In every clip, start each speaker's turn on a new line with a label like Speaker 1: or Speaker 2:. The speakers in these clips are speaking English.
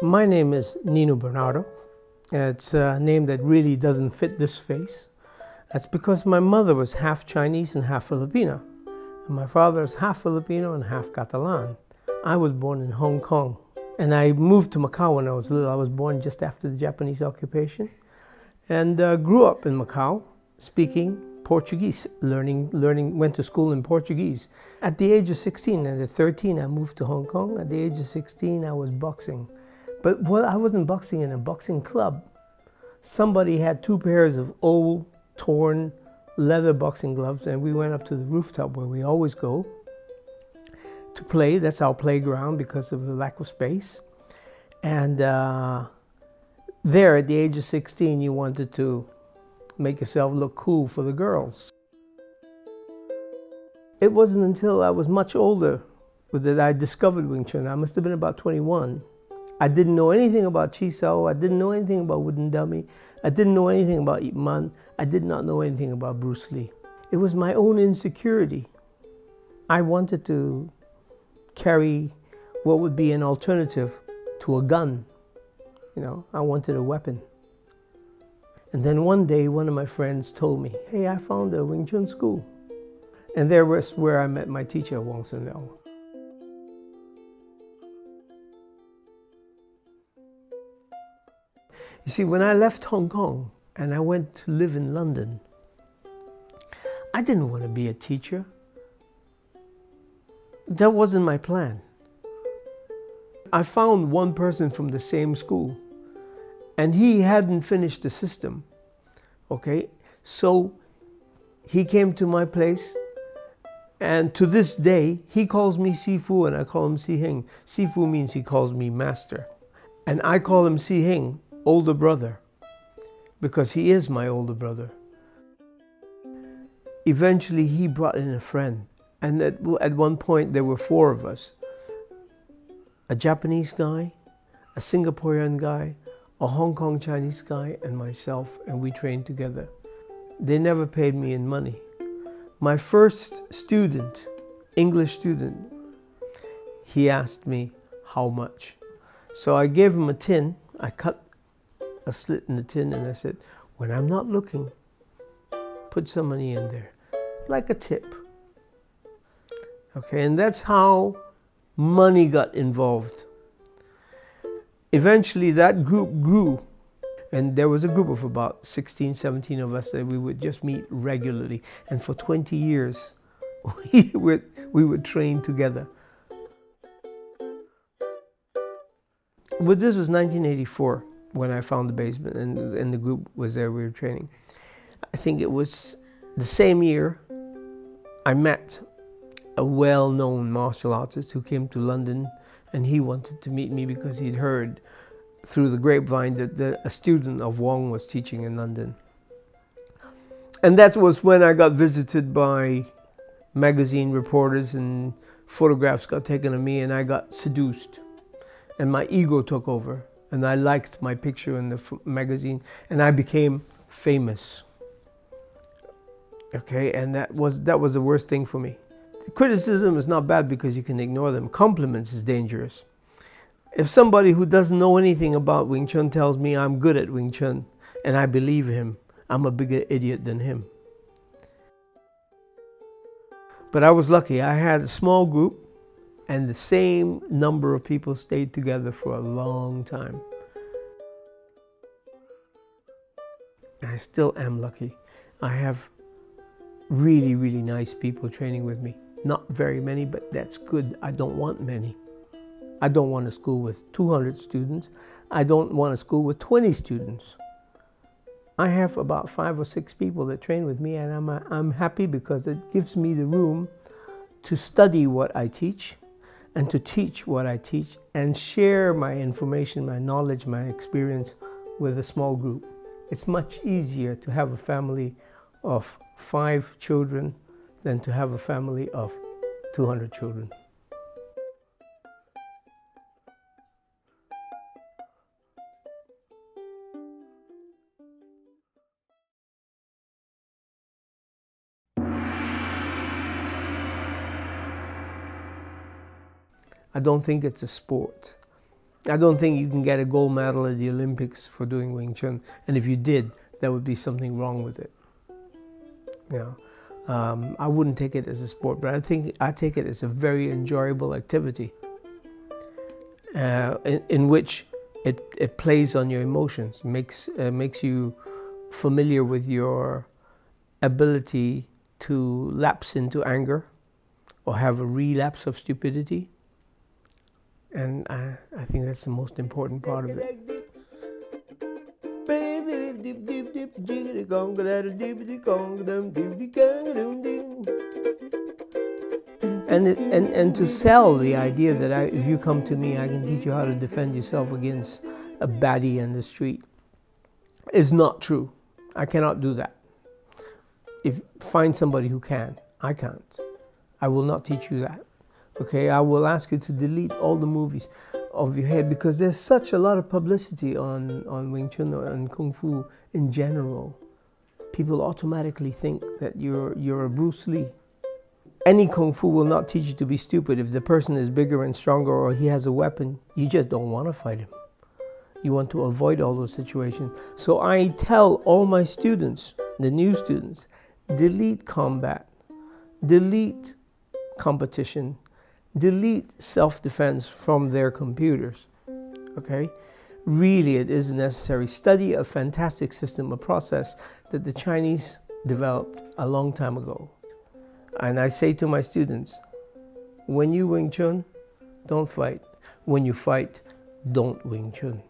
Speaker 1: My name is Nino Bernardo. It's a name that really doesn't fit this face. That's because my mother was half Chinese and half Filipino. And my father is half Filipino and half Catalan. I was born in Hong Kong. And I moved to Macau when I was little. I was born just after the Japanese occupation. And grew up in Macau, speaking Portuguese, went to school in Portuguese. At the age of 16 and at 13, I moved to Hong Kong. At the age of 16, I was boxing. But I wasn't boxing in a boxing club. Somebody had 2 pairs of old, torn leather boxing gloves, and we went up to the rooftop where we always go to play. That's our playground because of the lack of space. And there, at the age of 16, you wanted to make yourself look cool for the girls. It wasn't until I was much older that I discovered Wing Chun. I must have been about 21. I didn't know anything about Chi Sao. I didn't know anything about Wooden Dummy. I didn't know anything about Ip Man. I did not know anything about Bruce Lee. It was my own insecurity. I wanted to carry what would be an alternative to a gun. You know, I wanted a weapon. And then one day, one of my friends told me, hey, I found a Wing Chun school. And there was where I met my teacher, Wong Sun Kung. You see, when I left Hong Kong and I went to live in London, I didn't want to be a teacher. That wasn't my plan. I found one person from the same school, and he hadn't finished the system, okay? So he came to my place, and to this day, he calls me Sifu and I call him Si Hing. Sifu means he calls me master. And I call him Si Hing, older brother, because he is my older brother. Eventually, he brought in a friend, and at one point, there were 4 of us. A Japanese guy, a Singaporean guy, a Hong Kong Chinese guy, and myself, and we trained together. They never paid me in money. My first student, English student, he asked me how much. So I gave him a tin. I cut a slit in the tin and I said, when I'm not looking, put some money in there, like a tip. Okay, and that's how money got involved. Eventually that group grew, and there was a group of about 16, 17 of us that we would just meet regularly. And for 20 years, we would train together. But this was 1984 when I found the basement and the group was there, we were training. I think it was the same year I met a well-known martial artist who came to London, and he wanted to meet me because he'd heard through the grapevine that a student of Wong was teaching in London. And that was when I got visited by magazine reporters and photographs got taken of me, and I got seduced. And my ego took over, and I liked my picture in the magazine, and I became famous. Okay, and that was the worst thing for me. Criticism is not bad because you can ignore them. Compliments is dangerous. If somebody who doesn't know anything about Wing Chun tells me I'm good at Wing Chun, and I believe him, I'm a bigger idiot than him. But I was lucky. I had a small group, and the same number of people stayed together for a long time. I still am lucky. I have really, really nice people training with me. Not very many, but that's good. I don't want many. I don't want a school with 200 students. I don't want a school with 20 students. I have about 5 or 6 people that train with me, and I'm happy because it gives me the room to study what I teach and to teach what I teach and share my information, my knowledge, my experience with a small group. It's much easier to have a family of 5 children than to have a family of 200 children. I don't think it's a sport. I don't think you can get a gold medal at the Olympics for doing Wing Chun, and if you did, there would be something wrong with it. You know, I wouldn't take it as a sport, but I take it as a very enjoyable activity in which it plays on your emotions, makes you familiar with your ability to lapse into anger or have a relapse of stupidity. And I think that's the most important part of it. And to sell the idea that if you come to me, I can teach you how to defend yourself against a baddie in the street is not true. I cannot do that. Find somebody who can. I can't. I will not teach you that. Okay, I will ask you to delete all the movies of your head, because there's such a lot of publicity on Wing Chun and Kung Fu in general. People automatically think that you're a Bruce Lee. Any Kung Fu will not teach you to be stupid. If the person is bigger and stronger or he has a weapon, you just don't want to fight him. You want to avoid all those situations. So I tell all my students, the new students, delete combat, delete competition, delete self-defense from their computers, okay? Really, it is necessary. Study a fantastic system, a process that the Chinese developed a long time ago. And I say to my students, when you Wing Chun, don't fight. When you fight, don't Wing Chun.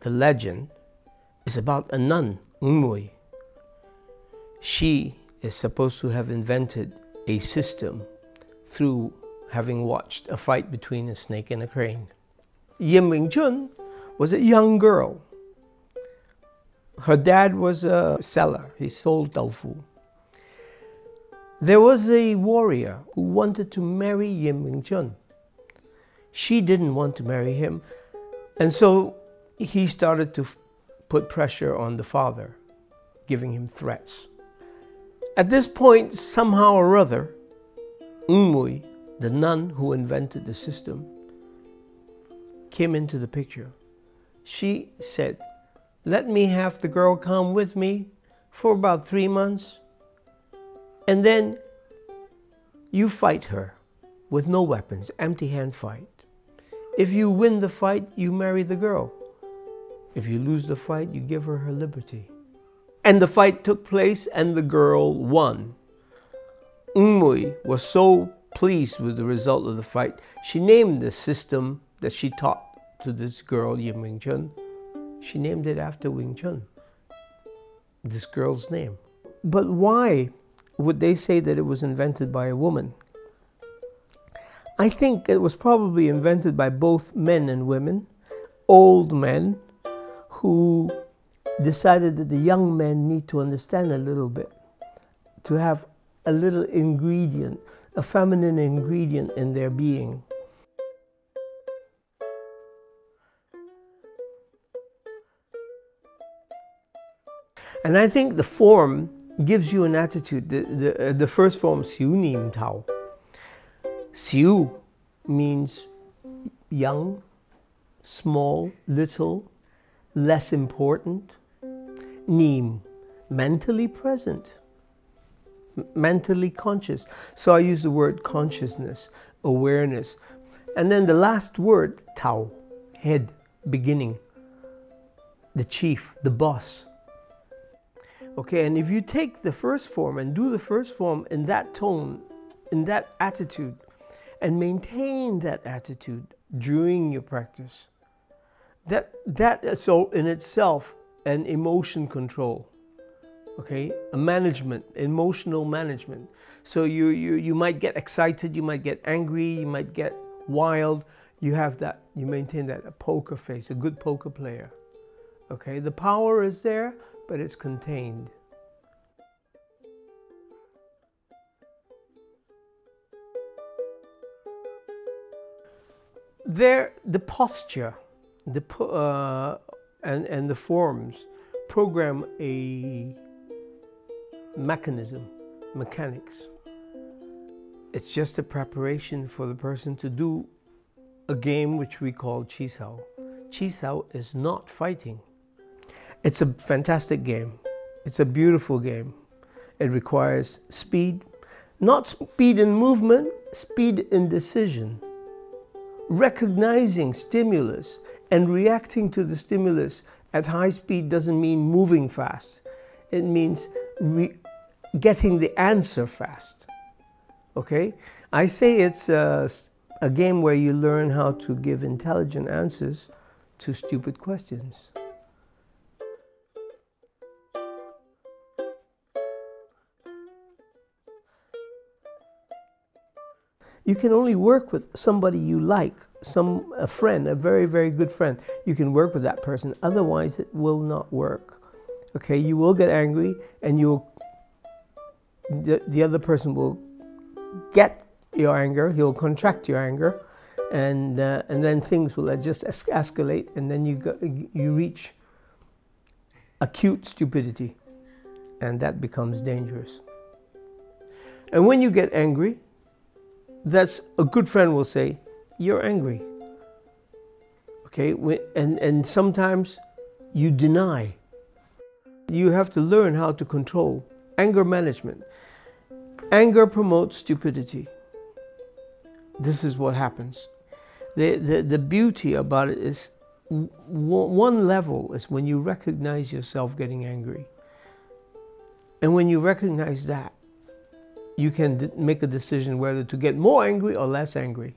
Speaker 1: The legend is about a nun, Mui. She is supposed to have invented a system through having watched a fight between a snake and a crane. Wing Chun was a young girl. Her dad was a seller. He sold tofu. There was a warrior who wanted to marry Wing Chun. She didn't want to marry him, and so he started to put pressure on the father, giving him threats. At this point, somehow or other, Mui, the nun who invented the system, came into the picture. She said, let me have the girl come with me for about 3 months, and then you fight her with no weapons, empty-hand fight. If you win the fight, you marry the girl. If you lose the fight, you give her her liberty. And the fight took place and the girl won. Mui was so pleased with the result of the fight, she named the system that she taught to this girl, Wing Chun, she named it after Wing Chun, this girl's name. But why would they say that it was invented by a woman? I think it was probably invented by both men and women, old men, who decided that the young men need to understand a little bit, to have a little ingredient, a feminine ingredient in their being. And I think the form gives you an attitude. The first form, Xiu Nim Tao. Xiu means young, small, little, less important. Nim, mentally present, mentally conscious. So I use the word consciousness, awareness. And then the last word, Tao, head, beginning, the chief, the boss. Okay, and if you take the first form and do the first form in that tone, in that attitude, and maintain that attitude during your practice, that is so in itself an emotion control, okay, a management, emotional management. So you might get excited, you might get angry, you might get wild. You have that, you maintain that, a poker face, a good poker player. Okay, the power is there, but it's contained. There, the posture, and the forms program a mechanism, mechanics. It's just a preparation for the person to do a game which we call Chi Sao. Chi Sao is not fighting. It's a fantastic game. It's a beautiful game. It requires speed, not speed in movement, speed in decision. Recognizing stimulus and reacting to the stimulus at high speed doesn't mean moving fast. It means getting the answer fast. Okay? I say it's a game where you learn how to give intelligent answers to stupid questions. You can only work with somebody you like, a friend, a very, very good friend. You can work with that person, otherwise it will not work. Okay, you will get angry and the other person will get your anger, he'll contract your anger, and then things will just escalate, and then you reach acute stupidity, and that becomes dangerous. And when you get angry, that's a good friend will say, you're angry. Okay, and sometimes you deny. You have to learn how to control anger management. Anger promotes stupidity. This is what happens. The beauty about it is one level is when you recognize yourself getting angry. And when you recognize that, you can make a decision whether to get more angry or less angry.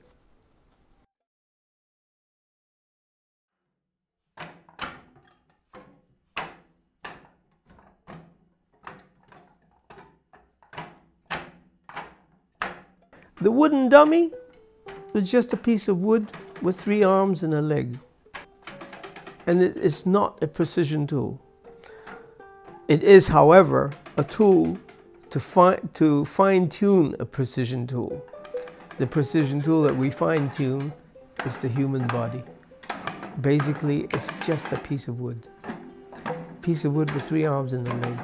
Speaker 1: The wooden dummy is just a piece of wood with 3 arms and a leg. And it is not a precision tool. It is, however, a tool to fine-tune a precision tool. The precision tool that we fine-tune is the human body. Basically, it's just a piece of wood. Piece of wood with 3 arms and a leg.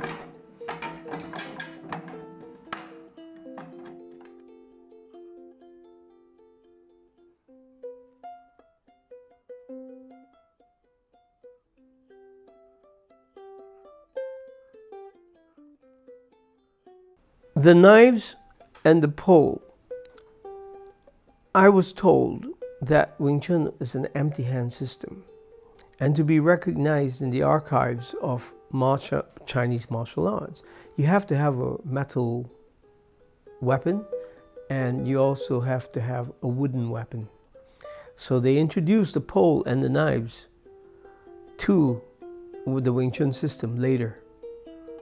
Speaker 1: The knives and the pole. I was told that Wing Chun is an empty hand system, and to be recognized in the archives of Chinese martial arts, you have to have a metal weapon, and you also have to have a wooden weapon. So they introduced the pole and the knives to the Wing Chun system later.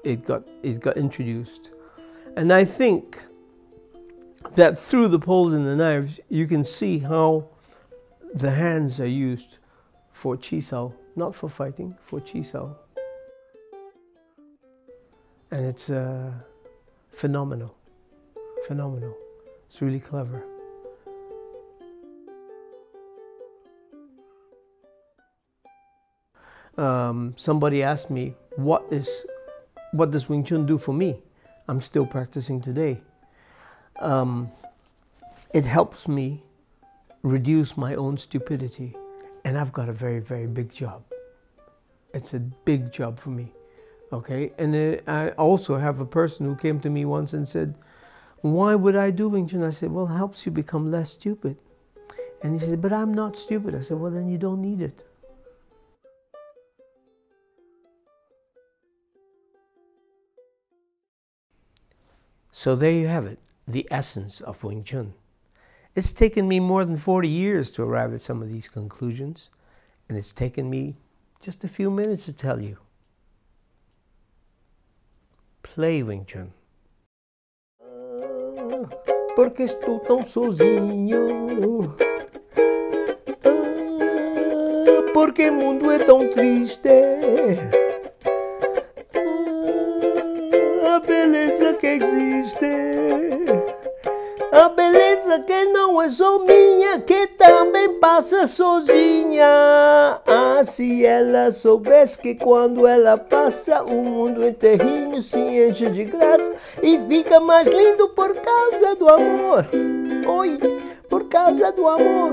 Speaker 1: It got introduced. And I think that through the poles and the knives, you can see how the hands are used for Chi Sao, not for fighting, for Chi Sao. And it's phenomenal, phenomenal. It's really clever. Somebody asked me, what does Wing Chun do for me? I'm still practicing today. It helps me reduce my own stupidity, and I've got a very, very big job. It's a big job for me, okay? And I also have a person who came to me once and said, why would I do Wing Chun? I said, well, it helps you become less stupid. And he said, but I'm not stupid. I said, well, then you don't need it. So there you have it, the essence of Wing Chun. It's taken me more than 40 years to arrive at some of these conclusions, and it's taken me just a few minutes to tell you. Play Wing Chun. Porque estou tão sozinho? Porque o mundo é tão triste? A beleza que existe, a beleza que não é só minha, que também passa sozinha. Ah, se ela soubesse que quando ela passa o mundo inteirinho se enche de graça e fica mais lindo por causa do amor. Oi, por causa do amor.